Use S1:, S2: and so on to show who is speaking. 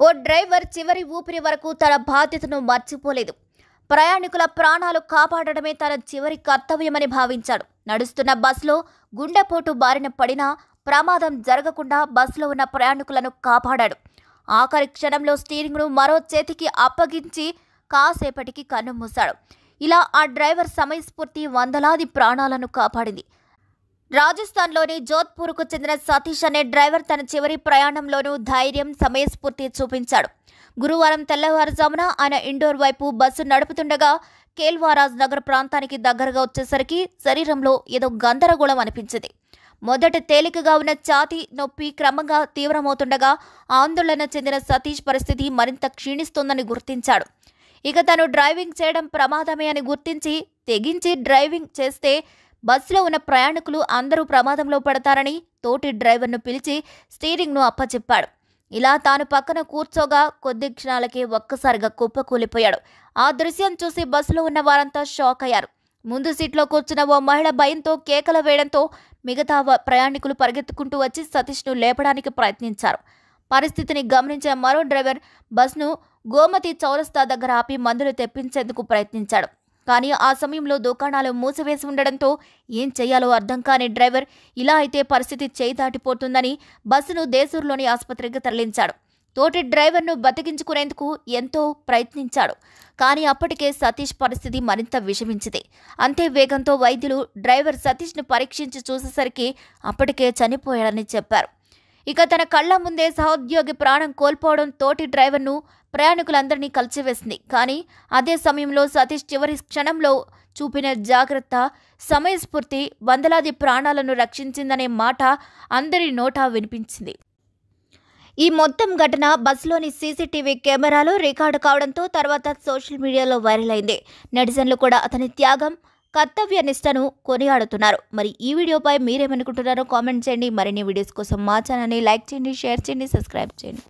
S1: ఓ driver చివరి ఊపిరి వరకు తన బాధ్యతను మర్చిపోలేదు. ప్రయాణికుల ప్రాణాలు కాపాడడమే తన చివరి కర్తవ్యమని భావించాడు. నడుస్తున్న బస్సులో గుండెపోటు బారిన పడినా ప్రమాదం జరగకుండా బస్సులో ఉన్న ప్రయాణికులను కాపాడాడు. ఆఖరి క్షణంలో స్టీరింగ్ను మరో చేతికి అప్పగించి కాసేపటికి కన్నుమూశాడు. ఇలా ఆ డ్రైవర్ సమయస్ఫూర్తి వందలాది ప్రాణాలను కాపాడింది. రాజస్థాన్లోని జోధ్పూర్కు చెందిన సతీష్ అనే డ్రైవర్ తన చివరి ప్రయాణంలోనూ ధైర్యం, సమయస్ఫూర్తి చూపించాడు. గురువారం తెల్లవారుజామున ఆయన ఇండోర్ వైపు బస్సు నడుపుతుండగా కేల్వారాజ్ నగర్ ప్రాంతానికి దగ్గరగా వచ్చేసరికి శరీరంలో ఏదో గందరగోళం అనిపించింది. మొదట తేలికగా ఉన్న ఛాతీ నొప్పి క్రమంగా తీవ్రమవుతుండగా ఆందోళన చెందిన సతీష్ పరిస్థితి మరింత క్షీణిస్తోందని గుర్తించాడు. ఇక తను డ్రైవింగ్ చేయడం ప్రమాదమే అని గుర్తించి తెగించి డ్రైవింగ్ చేస్తే బస్సులో ఉన్న ప్రయాణికులు అందరూ ప్రమాదంలో పడతారని తోటి డ్రైవర్ను పిలిచి స్టీరింగ్ను అప్పచెప్పాడు. ఇలా తాను పక్కన కూర్చోగా కొద్ది క్షణాలకే ఒక్కసారిగా కుప్పకూలిపోయాడు. ఆ దృశ్యం చూసి బస్సులో ఉన్న వారంతా షాక్ అయ్యారు. ముందు సీట్లో కూర్చున్న ఓ మహిళ భయంతో కేకలు వేయడంతో మిగతా ప్రయాణికులు పరిగెత్తుకుంటూ వచ్చి సతీష్ను లేపడానికి ప్రయత్నించారు. పరిస్థితిని గమనించిన మరో డ్రైవర్ బస్సును గోమతి చౌరస్తా దగ్గర ఆపి మందులు తెప్పించేందుకు ప్రయత్నించాడు. కానీ ఆ సమయంలో దుకాణాలు మూసివేసి ఉండడంతో ఏం చేయాలో అర్థం కాని డ్రైవర్ ఇలా అయితే పరిస్థితి చేయి దాటిపోతుందని బస్సును దేశూరులోని ఆసుపత్రికి తరలించాడు. తోటి డ్రైవర్ను బతికించుకునేందుకు ఎంతో ప్రయత్నించాడు. కానీ అప్పటికే సతీష్ పరిస్థితి మరింత విషమించింది. అంతే వేగంతో వైద్యులు డ్రైవర్ సతీష్ను పరీక్షించి చూసేసరికి అప్పటికే చనిపోయాడని చెప్పారు. ఇక తన కళ్ల ముందే సహోద్యోగి ప్రాణం కోల్పోవడం తోటి డ్రైవర్ను, ప్రయాణికులందరినీ కలిసివేసింది. కానీ అదే సమయంలో సతీష్ చివరి క్షణంలో చూపిన జాగ్రత్త, సమయస్ఫూర్తి వందలాది ప్రాణాలను రక్షించిందనే మాట అందరి నోటా వినిపించింది. ఈ మొత్తం ఘటన బస్సులోని సీసీటీవీ కెమెరాలో రికార్డు కావడంతో తర్వాత సోషల్ మీడియాలో వైరల్ అయింది. నెటిజన్లు కూడా అతని త్యాగం, కర్తవ్య నిష్టను కొనియాడుతున్నారు. మరి ఈ వీడియోపై మీరేమనుకుంటున్నారో కామెంట్ చేయండి. మరిన్ని వీడియోస్ కోసం మా ఛానల్ని లైక్ చేయండి, షేర్ చేయండి, సబ్స్క్రైబ్ చేయండి.